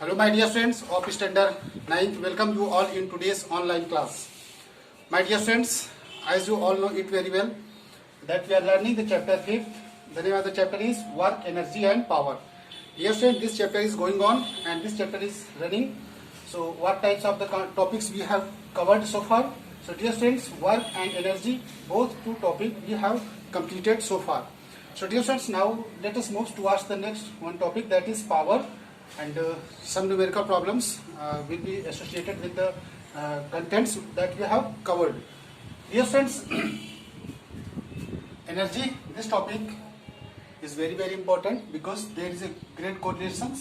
Hello my dear friends of standard 9th, welcome you all in today's online class. My dear friends, as you all know it very well that we are learning the chapter 5th. The name of the chapter is Work, Energy and Power. Dear friends, this chapter is going on and this chapter is running. So what types of the topics we have covered so far? So dear friends, work and energy, both two topics we have completed so far. So dear friends, now let us move towards the next one topic, that is power, and some numerical problems will be associated with the contents that we have covered. Dear friends, energy, this topic is very important because there is a great correlation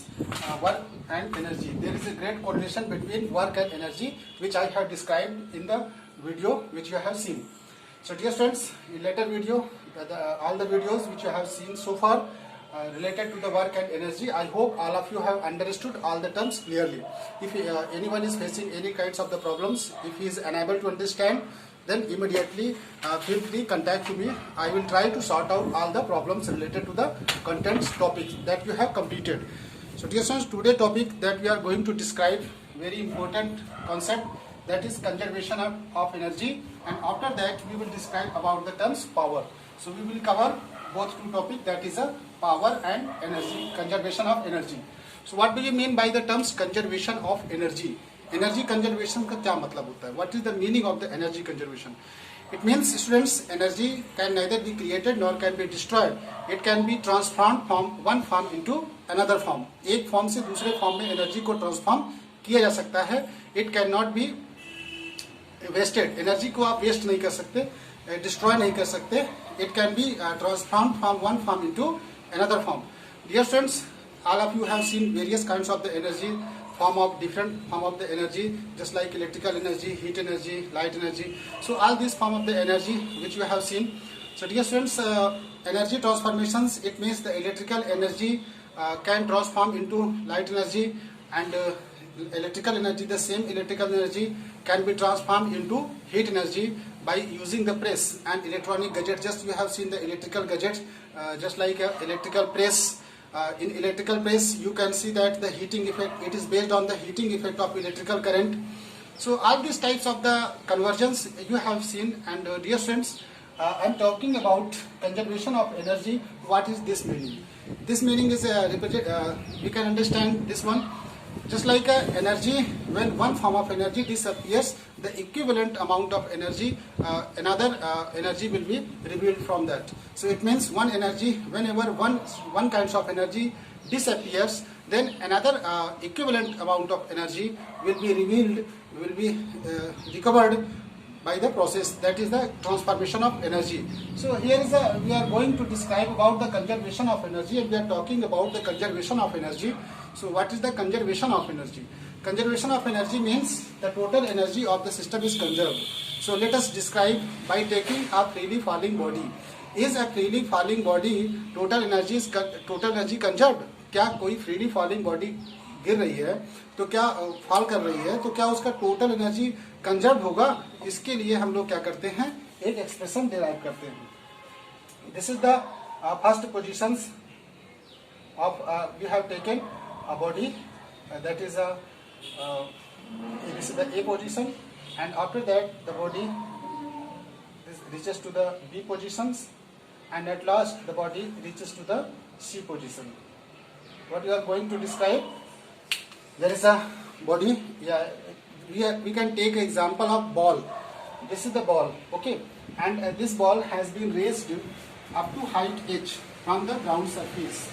work and energy. There is a great correlation between work and energy, which I have described in the video which you have seen. So dear friends, in later video, all the videos which you have seen so far related to the work and energy, I hope all of you have understood all the terms clearly. If anyone is facing any kinds of the problems, if he is unable to understand, then immediately feel free contact to me. I will try to sort out all the problems related to the contents topics that you have completed. So dear friends, today topic that we are going to describe very important concept, that is conservation of energy, and after that we will describe about the terms power. So we will cover both two topics, that is a power and energy, conservation of energy. So what do you mean by the terms conservation of energy? Energy conservation का क्या मतलब होता है? What is the meaning of the energy conservation? It means students, energy can neither be created nor can be destroyed. It can be transform from one form into another form. एक form से दूसरे form में energy को transform किया जा सकता है. It can not be wasted. Energy को आप वेस्ट नहीं कर सकते, डिस्ट्रॉय नहीं कर सकते. It can be transform from one form into another form. Dear friends, all of you have seen various kinds of the energy, different form of the energy, just like electrical energy, heat energy, light energy. So all these form of the energy which you have seen. So dear students, energy transformations, it means the electrical energy can transform into light energy, and electrical energy, the same electrical energy can be transformed into heat energy by using the press and electronic gadgets. Just you have seen the electrical gadgets, just like electrical press. In electrical press you can see that the heating effect, it is based on the heating effect of electrical current. So all these types of the conversions you have seen. And dear friends, I am talking about conservation of energy. What is this meaning? This meaning is we can understand this one. Just like energy, when one form of energy disappears, the equivalent amount of energy, another energy will be revealed from that. So it means one energy, whenever one kinds of energy disappears, then another equivalent amount of energy will be revealed, will be recovered by the process, that is the transformation of energy. So here is we are going to describe about the conservation of energy, and we are talking about the conservation of energy. So what is the conservation of energy? Conservation of energy means the total energy of the system is conserved. So let us describe by taking a freely falling body. Is a freely falling body total energy conserved? क्या कोई freely falling body गिर रही है तो क्या fall कर रही है तो क्या उसका टोटल एनर्जी कंजर्व होगा? इसके लिए हम लोग क्या करते हैं, एक एक्सप्रेशन डिराइव करते हैं. This is the first positions of we have taken a body, that is this is the A position, and after that the body reaches to the B positions, and at last the body reaches to the C position. What you are going to describe, there is a body. We can take an example of ball. This is the ball, okay, and this ball has been raised up to height h from the ground surface.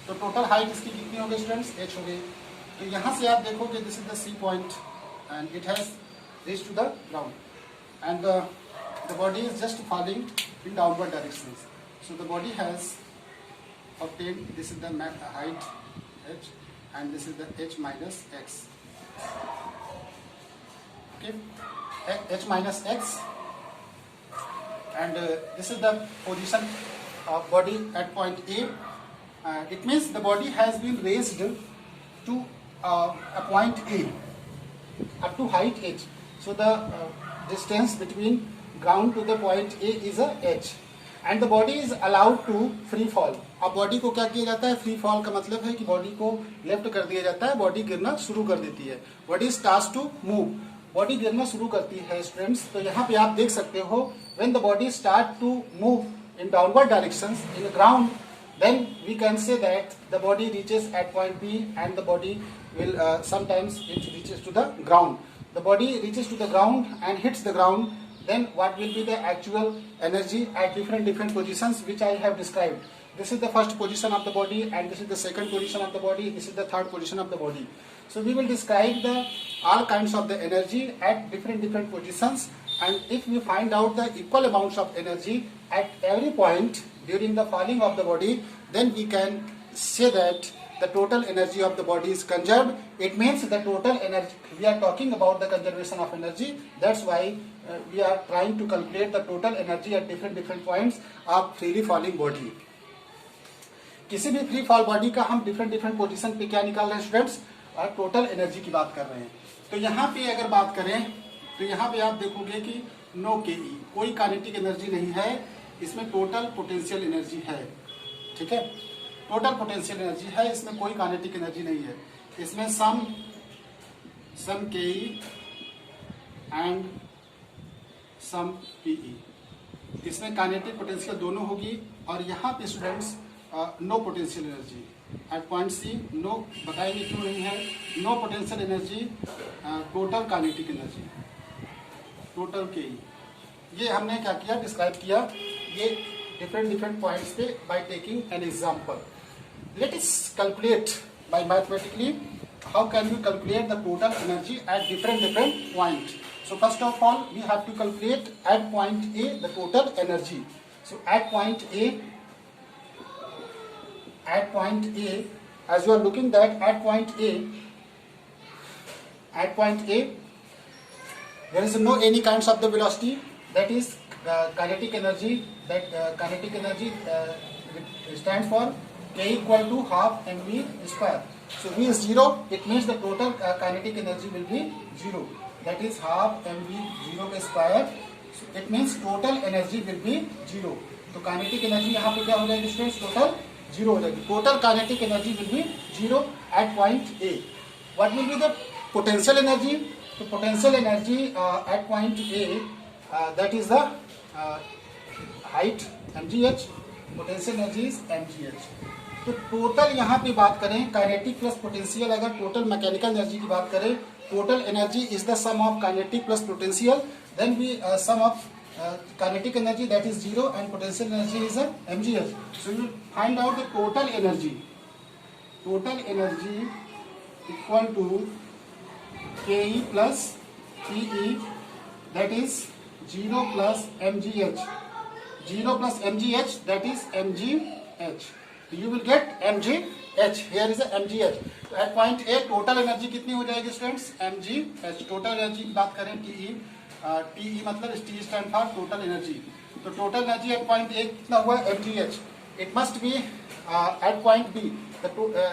तो total height इसकी कितनी हो गई students? h हो गई. तो यहाँ से आप देखो कि this is the C point and it has reached to the ground, and the body is just falling in downward direction. So the body has obtained, this is the height h, and this is the h minus x. Okay, h minus x, and this is the position of body at point A. It means the body has been raised to a point A up to height h. So the distance between ground to the point A is a h, and the body is allowed to free fall. अब body को क्या किया जाता है, free fall का मतलब है कि बॉडी को लेफ्ट कर दिया जाता है, बॉडी गिरना शुरू कर देती है। Body starts to move, body गिरना शुरू करती है स्टूडेंट्स। तो यहाँ पे आप देख सकते हो when the body start to move in downward directions in the ground, then we can say that the body reaches at point B and the body will sometimes it reaches to the ground. The body reaches to the ground and hits the ground, then what will be the actual energy at different positions which I have described. This is the first position of the body and this is the second position of the body, this is the third position of the body. So we will describe the all kinds of the energy at different positions, and if we find out the equal amounts of energy at every point during the falling of the body, then we can say that the total energy of the body is conserved. It means the total energy, we are talking about the conservation of energy, that's why we are trying to calculate the total energy at different points of freely falling body. किसी भी free fall body का हम different position पे क्या निकाल रहे हैं students, total energy की बात कर रहे हैं। तो यहाँ पे अगर बात करें तो यहाँ पे आप देखोगे कि नो के ई, कोई काइनेटिक एनर्जी नहीं है, इसमें टोटल पोटेंशियल एनर्जी है। ठीक है, टोटल पोटेंशियल एनर्जी है, इसमें कोई काइनेटिक एनर्जी नहीं है। इसमें सम के E and some P E, इसमें काइनेटिक पोटेंशियल दोनों होगी। और यहाँ पे students no potential energy at point C, no बताएंगे क्यों नहीं है, no potential energy, total kinetic energy, total K E. ये हमने क्या किया, डिस्क्राइब किया ये डिफरेंट पॉइंट्स पे by taking an example. Let us calculate by mathematically how can we calculate the total energy at different point. So first of all we have to calculate at point A the total energy. So eight point A, as you are looking that at point A there is no any kinds of the velocity, that is kinetic energy, that kinetic energy stands for K equal to half mv square. So V is 0, it means the total kinetic energy will be 0, that is half mv 0 square. So it means total energy will be 0. तो kinetic energy यहाँ पे क्या हो जाएगी students, total 0 हो जाएगी। Total kinetic energy will be 0 at point A. What will be the potential energy, तो potential energy at point A that is the height mgh, potential energy is mgh। तो total यहाँ पे बात करें kinetic plus potential, अगर total mechanical energy की बात करें, total energy is the sum of kinetic plus potential, then we sum of kinetic energy that is 0 and potential energy is mgh. So you find out the total energy equal to ke plus pe, that is 0 plus mgh, 0 plus mgh, that is mgh. You will get mgh, here is a mgh. So at point A total energy कितनी हो जाएगी students, mgh। Total energy की बात करें TE, TE मतलब T stand for total energy. तो total energy at point A कितना हुआ, mgh। It must be at point B,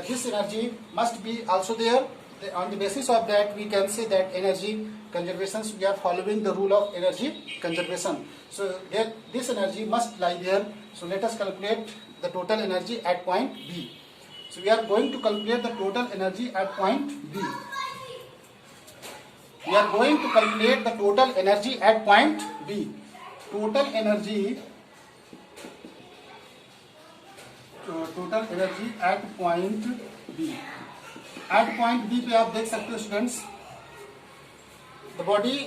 this energy must be also there. On the basis of that we can say that energy conservation, we are following the rule of energy conservation. So there this energy must lie there. So let us calculate the total energy at point B. So we are going to calculate the total energy at point B. We are going to calculate the total energy at point B. Total energy at point B. At point B पे आप देख सकते हो students, the body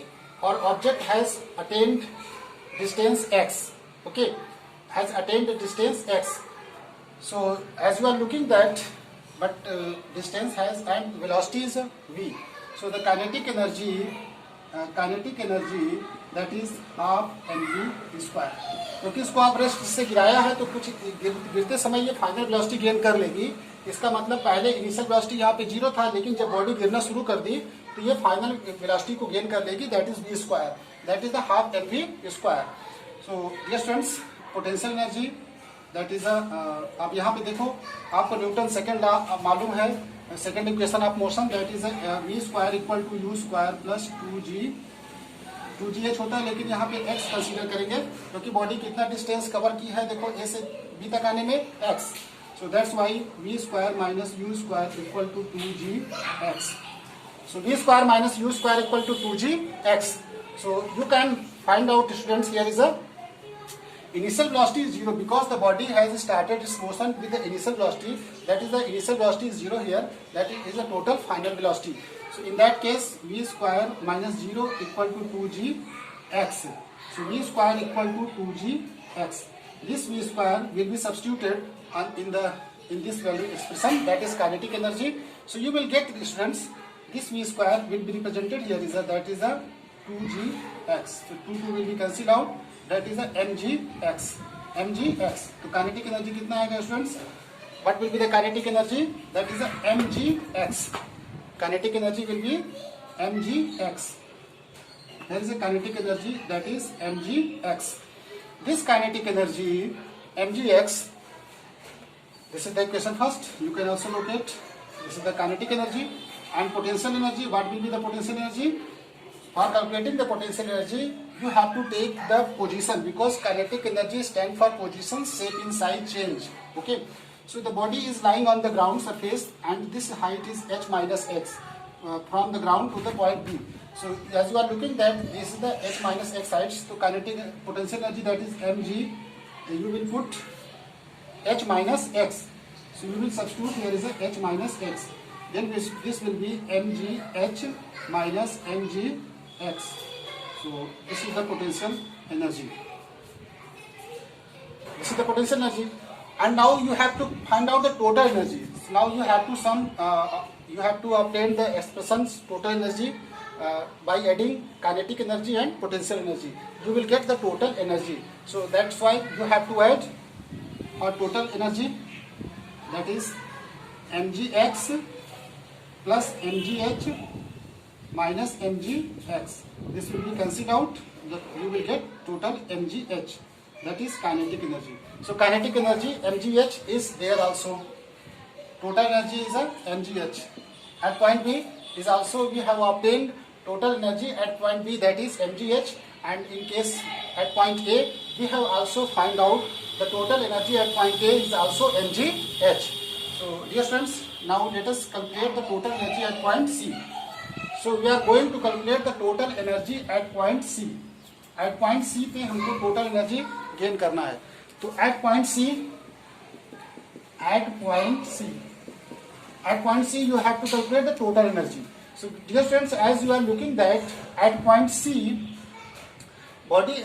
or object has attained distance x. Okay, has attained the distance x. So as you are looking that, but distance has and velocity is v. So the kinetic energy that is half mv square. क्योंकि इसको आप rest से गिराया है तो कुछ गिरते समय ये फाइनल वेलोसिटी गेन कर लेगी। इसका मतलब पहले इनिशियल वेलोसिटी यहाँ पे 0 था, लेकिन जब बॉडी गिरना शुरू कर दी तो ये फाइनल वेलोसिटी को गेन कर लेगी, that is v square, that is the half mv square. So ये students potential energy that is आप यहाँ पे देखो, आपको न्यूटन सेकेंड लॉ मालूम है, second equation of motion, that is v square equal to u square plus 2gh होता है, लेकिन यहाँ पे x कंसीडर करेंगे क्योंकि बॉडी कितना डिस्टेंस कवर की है। देखो a से b तक आने में x. So that's why v square minus u square equal to 2gx. So v square minus u square equal to 2gx. So you can find out, students, here is a initial velocity is 0 because the body has started its motion with the initial velocity. That is the initial velocity is 0 here. That is the total final velocity. So in that case, v square minus 0 equal to 2gx. So v square equal to 2gx. This v square will be substituted in this value expression, that is kinetic energy. So you will get, students, this v square will be represented here is that is a 2gx. So 2 will be cancelled out. That is a mgx. तो kinetic energy कितना आएगा, students? What will be the kinetic energy? That is a mgx. Kinetic energy will be mgx. There is a kinetic energy, that is mgx. This kinetic energy mgx, this is the equation first. You can also locate. This is the kinetic energy and potential energy. What will be the potential energy? For calculating the potential energy, you have to take the position because kinetic energy stands for position, shape, and size change. Okay. So the body is lying on the ground surface and this height is h minus x from the ground to the point B. So as you are looking that this is the h minus x height. So kinetic potential energy, that is mg. You will put h minus x. So you will substitute here is a h minus x. Then this will be mg h minus mg x. So this is the potential energy. This is the potential energy. And now you have to find out the total energy. So now you have to you have to obtain the expressions total energy by adding kinetic energy and potential energy. You will get the total energy. So that's why you have to add our total energy, that is mgx plus mgh minus mgx. This will be cancelled out. You will get total mgh. That is kinetic energy. So kinetic energy mgh is there also. Total energy is a mgh. At point B is also we have obtained total energy at point B, that is mgh, and in case at point A we have also find out the total energy at point A is also mgh. So dear friends, now let us calculate the total energy at point C. So we are going to calculate the total energy at point C. At point C पे हमको total energy gain करना है. तो at point C you have to calculate the total energy. So dear friends, as you are looking that at point C, body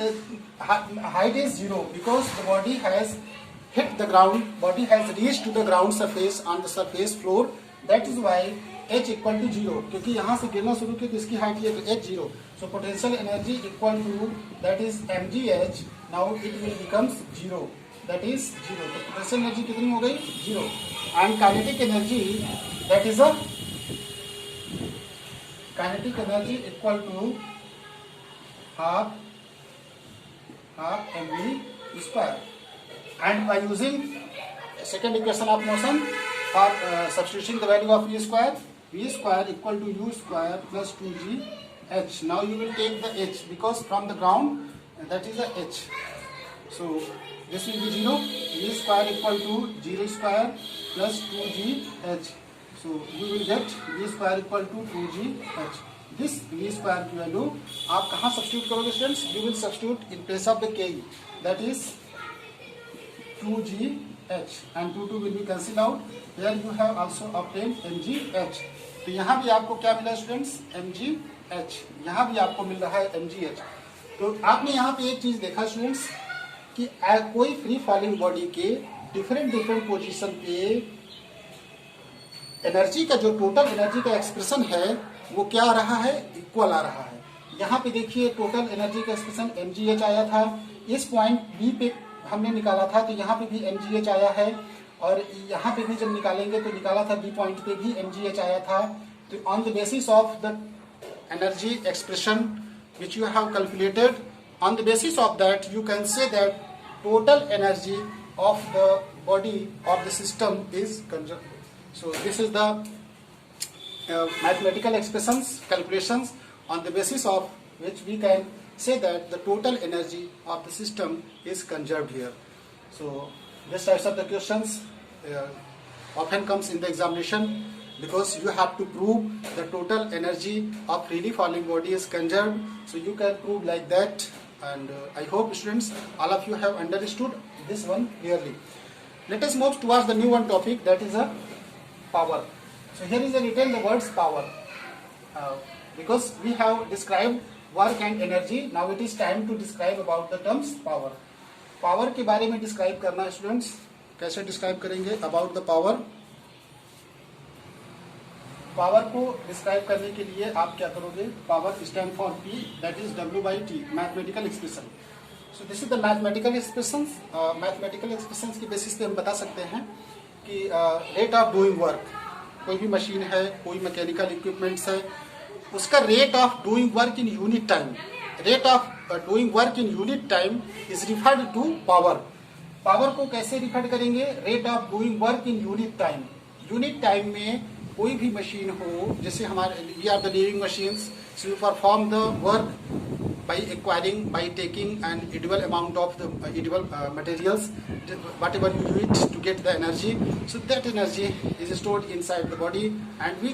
height is 0 because the body has hit the ground, body has reached to the ground surface on the surface floor. That is why h equal to 0, क्योंकि यहाँ से गिरना शुरू किया तो इसकी height ये तो h 0. So potential energy equal to, that is mgh. Now it will becomes 0. That is 0. तो potential energy कितनी हो गई? 0. And kinetic energy, that is a kinetic energy equal to half mv square. And by using second equation of motion for substituting the value of v square equal to u square plus 2gh. Now you will take the h because from the ground that is a h. So this will be 0. V square equal to 0 square plus 2gh. So you will get v square equal to 2gh. This v square की value आप कहाँ substitute करोगे students? You will substitute in place of the k, that is 2gh, and 2 will be cancelled out. Here you have also obtained mgh. तो यहाँ भी आपको क्या मिला स्टूडेंट्स? mgh. यहाँ भी आपको मिल रहा है mgh. तो आपने यहाँ पे एक चीज देखा स्टूडेंट्स कि कोई फ्री फॉलिंग बॉडी के डिफरेंट पोजीशन पे एनर्जी का जो टोटल एनर्जी का एक्सप्रेशन है वो क्या आ रहा है? इक्वल आ रहा है. यहाँ पे देखिए टोटल एनर्जी का एक्सप्रेशन mgh आया था. इस पॉइंट बी पे हमने निकाला था तो यहाँ पे भी mgh आया है, और यहाँ पे भी जब निकालेंगे तो निकाला था बी पॉइंट पे भी mgh आया था. तो on the basis of the energy expression which you have calculated, on the basis of that you can say that total energy of the body of the system is conserved. So this is the mathematical expressions, calculations on the basis of which we can say that the total energy of the system is conserved here. So This types of the questions often comes in the examination because you have to prove the total energy of freely falling body is conserved. So you can prove like that, and I hope students all of you have understood this one clearly. Let us move towards the new one topic, that is a power. So here is written the words power. Because we have described work and energy, now it is time to describe about the terms power. Power के बारे में describe करना है students. कैसे describe करेंगे about the power? Power को describe करने के लिए आप क्या करोगे? Power stand for P, that is W by T, mathematical expression. So this is the mathematical expression. Mathematical expression की बेसिस पे हम बता सकते हैं कि रेट ऑफ डूइंग वर्क, कोई भी मशीन है, कोई मैकेनिकल इक्विपमेंट्स है, उसका rate of doing work in unit time, rate of doing work in unit time is referred to power. Power को कैसे रिफर करेंगे? Rate of doing work in unit time. Unit time में कोई भी machine हो, जैसे हमारे we are the living machines, so you perform the work by acquiring, by taking an edible amount of the edible materials, whatever you need to get the energy. So that energy is stored inside the body, and we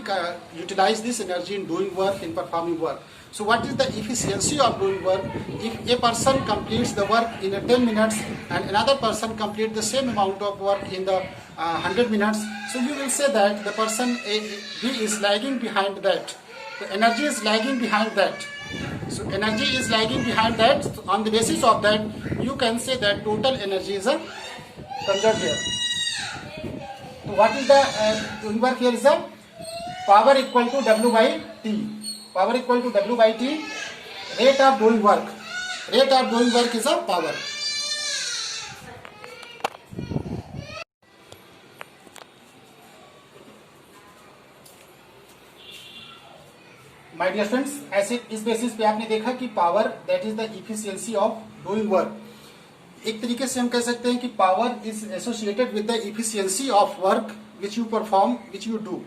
utilize this energy in doing work, in performing work. So what is the efficiency of doing work? If a person completes the work in 10 minutes and another person completes the same amount of work in the 100 minutes, so you will say that the person he is lagging behind that. The energy is lagging behind that. So energy is lagging behind that. So on the basis of that, you can say that total energy is conserved here. So what is the doing work here is a power equal to W by T. Power equal to W by T. Rate of doing work. Rate of doing work is a power. My dear friends, ऐसे इस basis पे आपने देखा कि power that is the efficiency of doing work. एक तरीके से हम कह सकते हैं कि power is associated with the efficiency of work which you perform, which you do.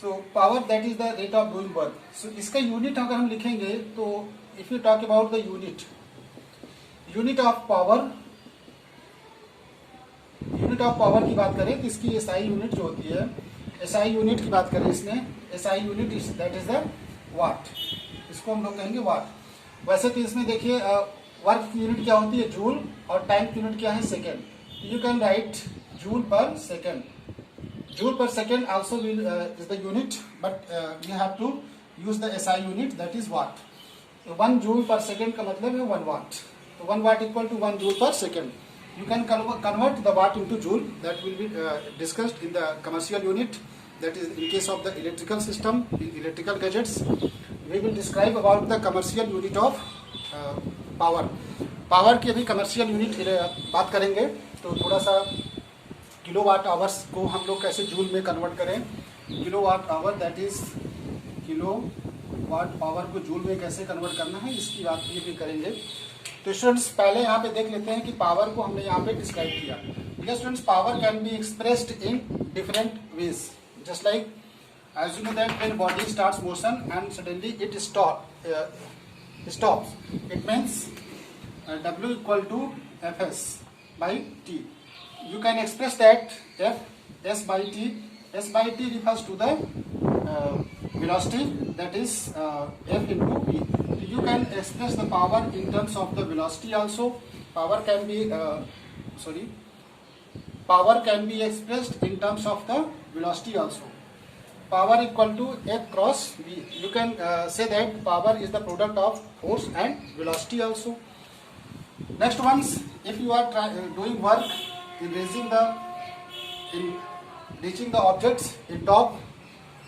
So power that is the rate of doing work. So इसका unit अगर हम लिखेंगे तो if you talk about the unit of power, unit of power की बात करें तो इसकी एसआई यूनिट जो होती है, एसआई यूनिट की बात करें इसमें, SI unit that is the what. इसको हम लोग कहेंगे वाट. वैसे तो इसमें देखिए वर्क की यूनिट क्या होती है? जूल, और टाइम की यूनिट क्या है? Second. You can write joule per second. Joule per second also is the unit, but you have to use the SI unit that is watt. 1 joule per second का मतलब है 1 watt. तो 1 watt equal to 1 joule per second. You can convert the watt into joule. That will be discussed in the commercial unit. That is in case of the electrical system, electrical gadgets. We will describe about the commercial unit of power. Power की अभी commercial unit बात करेंगे तो थोड़ा सा kilowatt hours को हम लोग कैसे जूल में कन्वर्ट करें. Kilowatt hour that is kilowatt power को जूल में कैसे कन्वर्ट करना है, इसकी बात ये भी करेंगे. तो स्टूडेंट्स पहले यहाँ पे देख लेते हैं कि पावर को हमने यहाँ पे डिस्क्राइब किया. because students power can be expressed in different ways, just like as you know that when body starts motion and suddenly it stops, it means W equal to Fs by T. You can express that S by T refers to the velocity, that is F into V. You can express the power in terms of the velocity also. Power can be expressed in terms of the velocity also. Power equal to F cross V. You can say that power is the product of force and velocity also. Next ones, if you are doing work in reaching the objects in top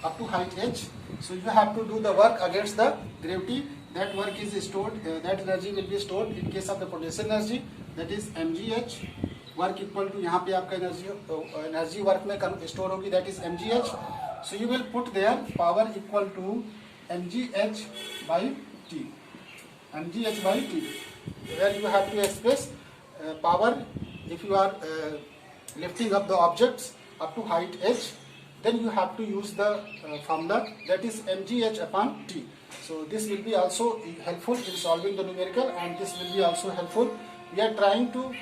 up to height h, so you have to do the work against the gravity. That work is stored, that energy will be stored in case of the potential energy, that is mgh. Work equal to यहाँ पे आपका energy work में store होगी, that is mgh. So you will put there power equal to mgh by t, where you have to express power if you are lifting up the objects up to height h, then you have to use the formula, that is mgh upon t. So this will be also helpful in solving the numerical, and this will be also helpful. We are trying to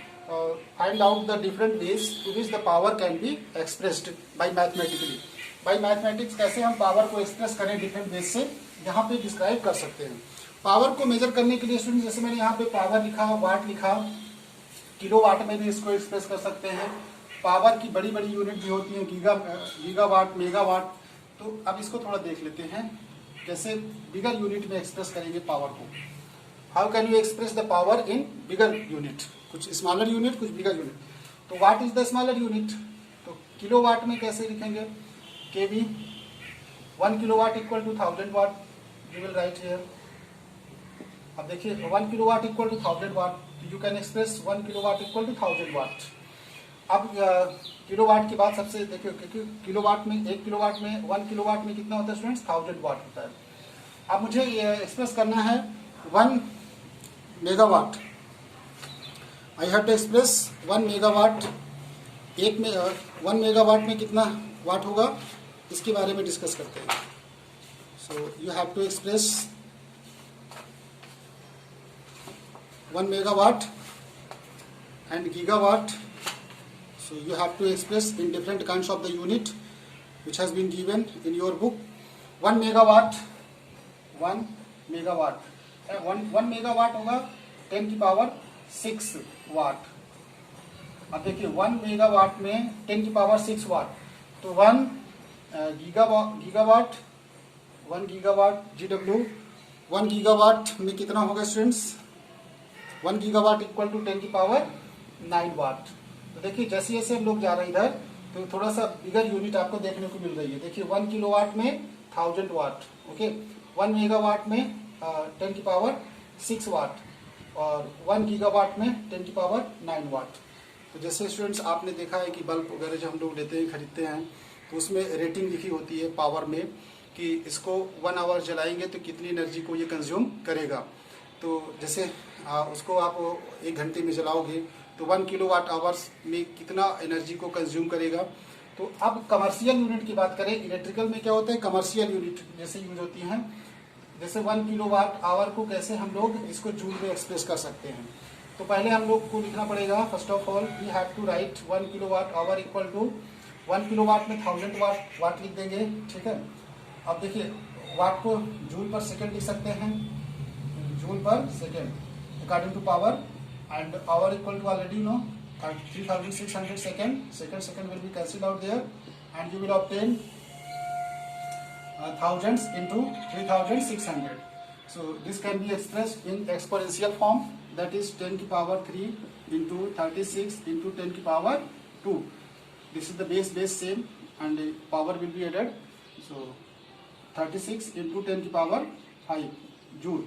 find out the different ways to which the power can be expressed by mathematically. By mathematics कैसे हम power को express करें different ways से, यहाँ पे describe कर सकते हैं. पावर को मेजर करने के लिए स्टूडेंट, जैसे मैंने यहाँ पे पावर लिखा, वाट लिखा, किलो वाट में भी इसको एक्सप्रेस कर सकते हैं. पावर की बड़ी बड़ी यूनिट भी होती हैं, गीगावाट, मेगावाट. तो अब इसको थोड़ा देख लेते हैं कैसे बिगर यूनिट में एक्सप्रेस करेंगे पावर को. How can you express the power in bigger unit? कुछ स्मॉलर यूनिट, कुछ बिगर यूनिट. तो watt is the smaller unit. तो किलो वाट में कैसे लिखेंगे? KV, 1 kilowatt equal to 1000 watt. You will write here. अब देखिए 1 kilowatt equal to 1000 watt. You can express 1 kilowatt equal to 1000 watt. अब kilowatt की बात सबसे देखिए, क्योंकि किलोवाट में 1 किलोवाट में 1 किलोवाट में कितना होता है स्टूडेंट्स? 1000 वाट होता है. अब मुझे एक्सप्रेस करना है 1 megawatt. I have to express 1 megawatt. 1 megawatt में कितना वाट होगा, इसके बारे में डिस्कस करते हैं. So you have to express 1 megawatt and gigawatt. So you have to express in different kinds of the unit which has been given in your book. 1 megawatt 1 megawatt होगा 10 की पावर 6 वाट. अब देखिए 1 मेगावाट में 10 की power 6 वाट. तो 1 gigawatt GW 1 gigawatt में कितना होगा स्टूडेंट्स? 1 गीगावाट इक्वल टू 10 की पावर 9 वाट. तो देखिए जैसे जैसे हम लोग जा रहे हैं इधर, तो थोड़ा सा बिगर यूनिट आपको देखने को मिल रही है. देखिए 1 किलोवाट में 1000 वाट. ओके, 1 मेगावाट में 10 की पावर 6 वाट और 1 गीगावाट में 10 की पावर 9 वाट. तो जैसे स्टूडेंट्स आपने देखा है कि बल्ब वगैरह जो हम लोग लेते हैं, खरीदते हैं, तो उसमें रेटिंग लिखी होती है पावर में कि इसको 1 आवर जलाएंगे तो कितनी एनर्जी को ये कंज्यूम करेगा. तो जैसे उसको आप 1 घंटे में जलाओगे तो 1 किलोवाट आवर्स में कितना एनर्जी को कंज्यूम करेगा. तो अब कमर्शियल यूनिट की बात करें, इलेक्ट्रिकल में क्या होता है, कमर्शियल यूनिट जैसे यूज होती हैं. जैसे 1 किलोवाट आवर को कैसे हम लोग इसको जूल में एक्सप्रेस कर सकते हैं. तो पहले हम लोग को लिखना पड़ेगा, first of all we have to write 1 kilowatt hour equal to 1 kilowatt में 1000 वाट लिख देंगे. ठीक है. अब देखिए वाट को जूल पर सेकेंड लिख सकते हैं, joule per second according to power. And hour equal to already know 3600 second will be cancelled out there and you will obtain thousands into 3600. So this can be expressed in exponential form, that is 10 की power 3 into 36 into 10 की power 2. This is the base same and the power will be added. So 36 into 10 की power 5 joule.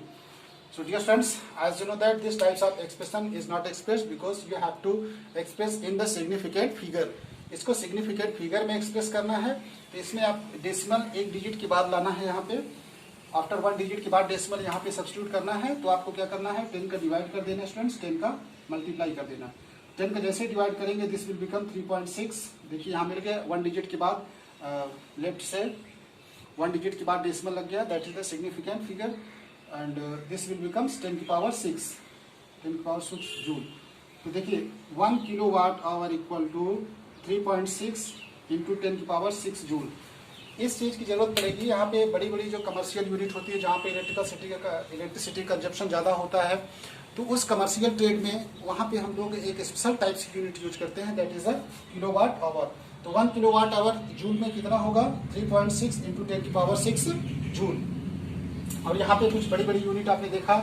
So dear students, as you know that this types of expression is not expressed because you have to express in the significant figure. इसको significant figure में express करना है. तो इसमें आप decimal 1 digit के बाद लाना है. यहाँ पे आफ्टर 1 डिजिट के बाद डेसिमल यहाँ पे सब्स्टिट्यूट करना है. तो आपको क्या करना है, 10 का डिवाइड कर देना स्टूडेंट्स, 10 का मल्टीप्लाई कर देना. 10 का जैसे डिवाइड करेंगे दिस विल बिकम 3.6. देखिए यहाँ मिल गया 1 डिजिट के बाद लेफ्ट से 1 डिजिट के बाद डेसिमल लग गया. That is the significant figure and this will becomes 10 की पावर 6 जूल. तो देखिए 1 kilowatt hour equal to 3.6 into 10 की पावर 6 जूल. इस चीज़ की जरूरत पड़ेगी. यहाँ पे बड़ी बड़ी जो कमर्शियल यूनिट होती है जहाँ पे इलेक्ट्रिसिटी कंजप्शन ज़्यादा होता है, तो उस कमर्शियल ट्रेड में वहाँ पे हम लोग एक स्पेशल टाइप की यूनिट यूज करते हैं, that is a kilowatt hour. तो 1 किलोवाट आवर जूल में कितना होगा, 3.6 इंटू 10 की पावर 6 जूल. और यहाँ पे कुछ बड़ी बड़ी यूनिट आपने देखा,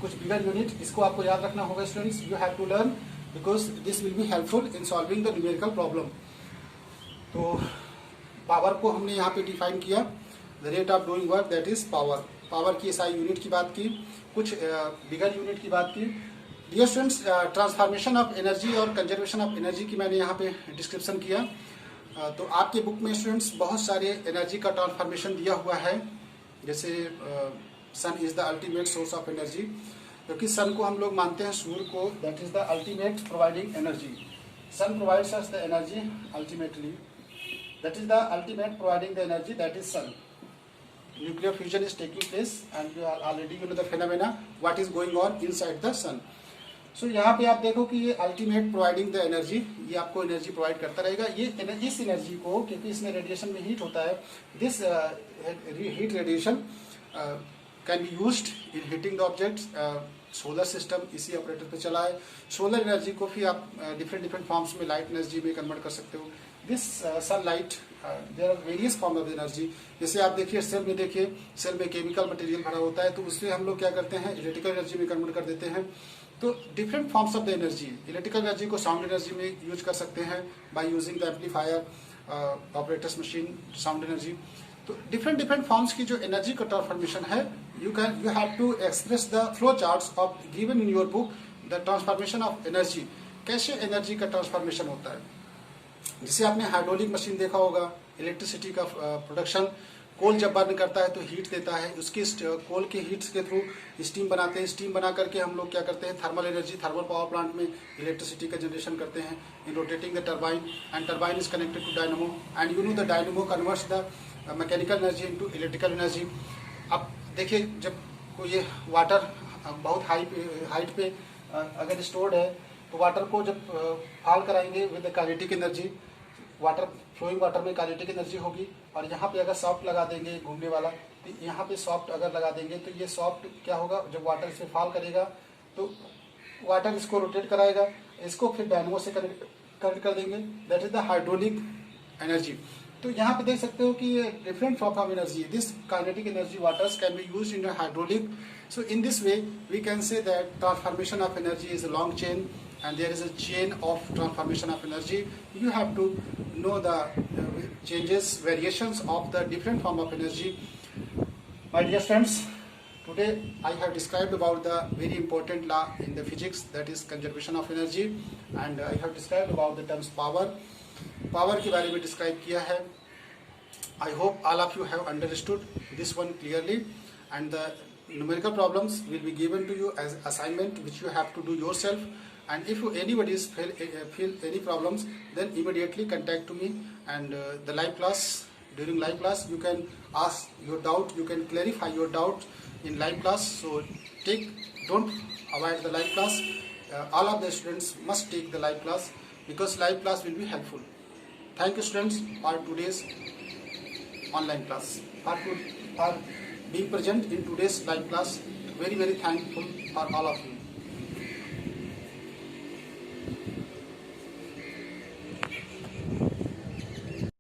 कुछ बिगर यूनिट, इसको आपको याद रखना होगा students. You have to learn because this will be helpful in solving the numerical problem. तो पावर को हमने यहाँ पे डिफाइन किया, the rate of doing work that is power. Power की एसआई यूनिट की बात की, कुछ बिगर यूनिट की बात की. Dear students, transformation of energy और कंजर्वेशन ऑफ एनर्जी की मैंने यहाँ पे डिस्क्रिप्शन किया. तो आपके बुक में स्टूडेंट्स बहुत सारे एनर्जी का ट्रांसफॉर्मेशन दिया हुआ है. जैसे sun is the ultimate source of energy, क्योंकि सन को हम लोग मानते हैं, सूर्य को, that is the ultimate providing energy. Sun provides us the energy ultimately, that is the ultimate providing the energy, that is sun. Nuclear fusion is taking place and you are already you know the phenomena what is going on inside the sun. सो यहाँ पे आप देखो कि ये ultimate providing the energy, ये आपको energy provide करता रहेगा। ये इस एनर्जी को, क्योंकि इसमें रेडिएशन में हीट होता है, this heat radiation can be used in heating the objects. Solar system इसी ऑपरेटर पे चला है। सोलर एनर्जी को भी आप डिफरेंट फॉर्म्स में लाइट एनर्जी में कन्वर्ट कर सकते हो। This sunlight, there are various form of energy. जैसे आप देखिए सेल में, देखिए सेल में केमिकल मटेरियल भरा होता है, तो उससे हम लोग क्या करते हैं, इलेक्ट्रिकल एनर्जी में कन्वर्ट कर देते हैं। तो different forms of the energy, electrical energy को साउंड एनर्जी में यूज कर सकते हैं by using the amplifier, operators machine, sound energy. तो डिफरेंट फॉर्म्स की जो एनर्जी का ट्रांसफॉर्मेशन है, you have to express the flow charts of given in your book the transformation of energy. कैसे एनर्जी का ट्रांसफॉर्मेशन होता है, जिसे आपने हाइड्रोलिक मशीन देखा होगा, इलेक्ट्रिसिटी का प्रोडक्शन, कोल जब बर्न करता है तो हीट देता है, उसकी कोल के हीट्स के थ्रू स्टीम बनाते हैं। स्टीम बना करके हम लोग क्या करते हैं, thermal energy, thermal power plant में इलेक्ट्रिसिटी का जनरेशन करते हैं in rotating the turbine, and turbine is connected to dynamo, and you know the dynamo converts the mechanical energy into electrical energy. अब देखिए, जब कोई ये वाटर बहुत हाइट पे अगर स्टोर्ड है, तो वाटर को जब फॉल कराएंगे with kinetic energy, water flowing water में काइनेटिक एनर्जी होगी। और यहाँ पे अगर सॉफ्ट लगा देंगे घूमने वाला, तो यहाँ पे सॉफ्ट अगर लगा देंगे तो ये सॉफ्ट क्या होगा, जब वाटर इसमें फॉल करेगा तो वाटर इसको रोटेट कराएगा, इसको फिर डायनमो से कनेक्ट कर देंगे, that is the hydraulic energy. तो यहाँ पे देख सकते हो कि ये different form of energy, this kinetic energy waters can be used in hydraulic. So in this way we can say that transformation of energy is a long chain, and there is a chain of transformation of energy. You have to know the changes, variations of the different form of energy. My dear friends, today I have described about the very important law in the physics, that is conservation of energy, and I have described about the terms power के बारे में describe किया है। I hope all of you have understood this one clearly, and the numerical problems will be given to you as assignment which you have to do yourself. And if anybody feel any problems, then immediately contact to me, and the live class, during live class you can ask your doubt, you can clarify your doubt in live class. So don't avoid the live class. All of the students must take the live class, because live class will be helpful. Thank you students for today's online class, for being present in today's live class. Very thankful for all of you.